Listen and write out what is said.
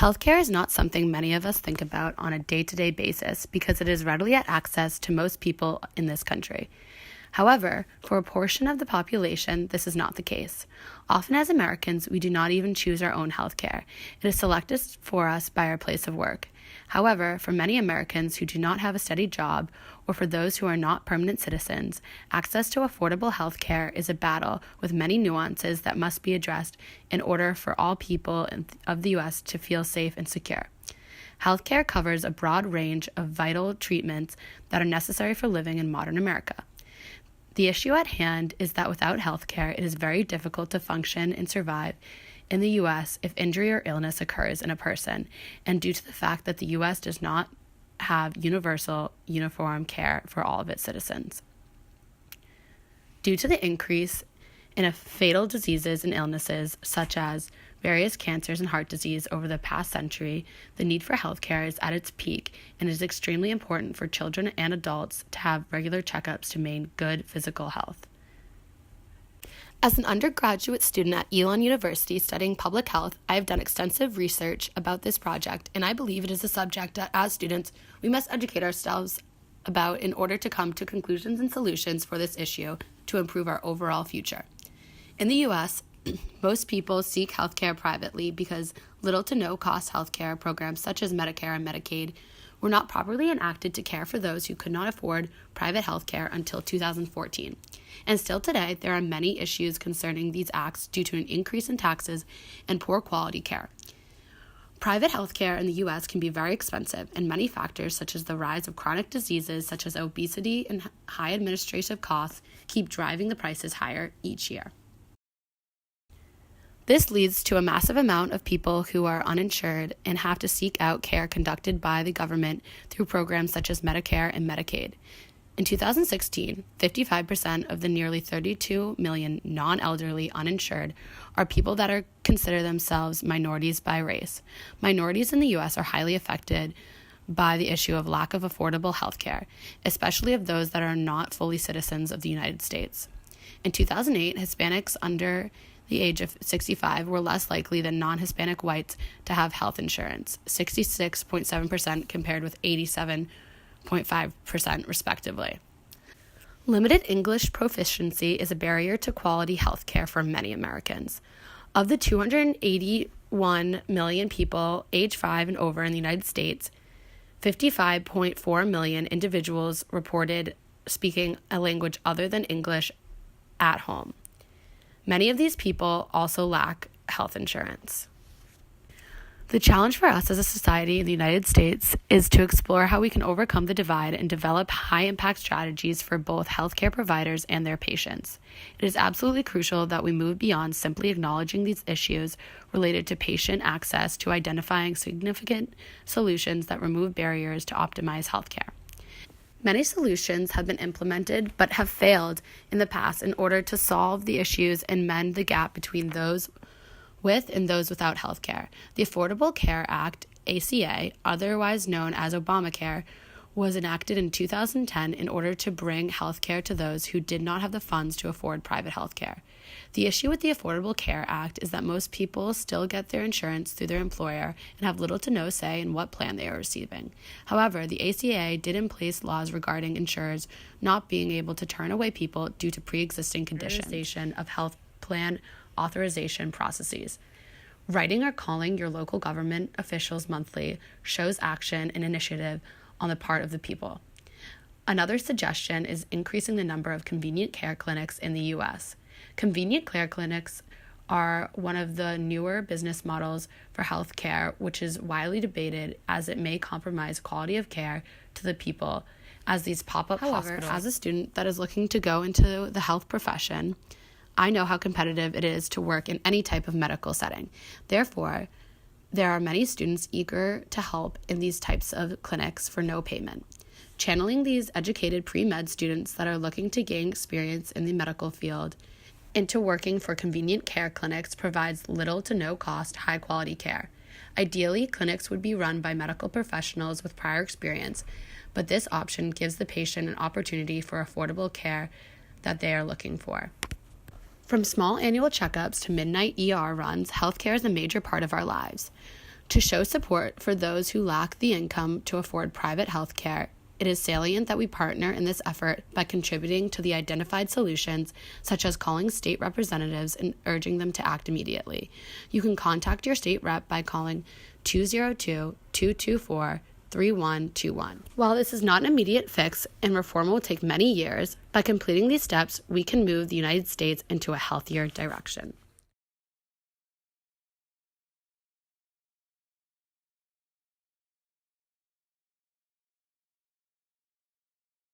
Healthcare is not something many of us think about on a day-to-day basis because it is readily at access to most people in this country. However, for a portion of the population, this is not the case. Often as Americans, we do not even choose our own healthcare. It is selected for us by our place of work. However, for many Americans who do not have a steady job, or for those who are not permanent citizens, access to affordable health care is a battle with many nuances that must be addressed in order for all people of the U.S. to feel safe and secure. Healthcare covers a broad range of vital treatments that are necessary for living in modern America. The issue at hand is that without healthcare, it is very difficult to function and survive in the U.S. if injury or illness occurs in a person, and due to the fact that the U.S. does not have uniform care for all of its citizens. Due to the increase in fatal diseases and illnesses, such as various cancers and heart disease over the past century, the need for healthcare is at its peak, and it is extremely important for children and adults to have regular checkups to maintain good physical health. As an undergraduate student at Elon University studying public health, I have done extensive research about this project, and I believe it is a subject that, as students, we must educate ourselves about in order to come to conclusions and solutions for this issue to improve our overall future. In the U.S., most people seek healthcare privately because little to no cost healthcare programs such as Medicare and Medicaid were not properly enacted to care for those who could not afford private healthcare until 2014. And still today, there are many issues concerning these acts due to an increase in taxes and poor quality care. Private healthcare in the U.S. can be very expensive, and many factors such as the rise of chronic diseases such as obesity and high administrative costs keep driving the prices higher each year. This leads to a massive amount of people who are uninsured and have to seek out care conducted by the government through programs such as Medicare and Medicaid. In 2016, 55% of the nearly 32 million non-elderly uninsured are people that consider themselves minorities by race. Minorities in the U.S. are highly affected by the issue of lack of affordable health care, especially of those that are not fully citizens of the United States. In 2008, Hispanics under the age of 65 were less likely than non-Hispanic whites to have health insurance, 66.7% compared with 87.5% respectively. Limited English proficiency is a barrier to quality health care for many Americans. Of the 281 million people age 5 and over in the United States, 55.4 million individuals reported speaking a language other than English at home. Many of these people also lack health insurance. The challenge for us as a society in the United States is to explore how we can overcome the divide and develop high-impact strategies for both healthcare providers and their patients. It is absolutely crucial that we move beyond simply acknowledging these issues related to patient access to identifying significant solutions that remove barriers to optimize healthcare. Many solutions have been implemented but have failed in the past in order to solve the issues and mend the gap between those with and those without health care. The Affordable Care Act, ACA, otherwise known as Obamacare, was enacted in 2010 in order to bring health care to those who did not have the funds to afford private health care. The issue with the Affordable Care Act is that most people still get their insurance through their employer and have little to no say in what plan they are receiving. However, the ACA did in place laws regarding insurers not being able to turn away people due to pre-existing conditions of health plan authorization processes. Writing or calling your local government officials monthly shows action and initiative on the part of the people. Another suggestion is increasing the number of convenient care clinics in the U.S. Convenient care clinics are one of the newer business models for health care, which is widely debated as it may compromise quality of care to the people as these pop-up hospitals. As a student that is looking to go into the health profession, I know how competitive it is to work in any type of medical setting. Therefore, there are many students eager to help in these types of clinics for no payment. Channeling these educated pre-med students that are looking to gain experience in the medical field into working for convenient care clinics provides little to no cost, high-quality care. Ideally, clinics would be run by medical professionals with prior experience, but this option gives the patient an opportunity for affordable care that they are looking for. From small annual checkups to midnight ER runs, healthcare is a major part of our lives. To show support for those who lack the income to afford private health care, it is salient that we partner in this effort by contributing to the identified solutions, such as calling state representatives and urging them to act immediately. You can contact your state rep by calling 202-224-3121. While this is not an immediate fix and reform will take many years, by completing these steps, we can move the United States into a healthier direction.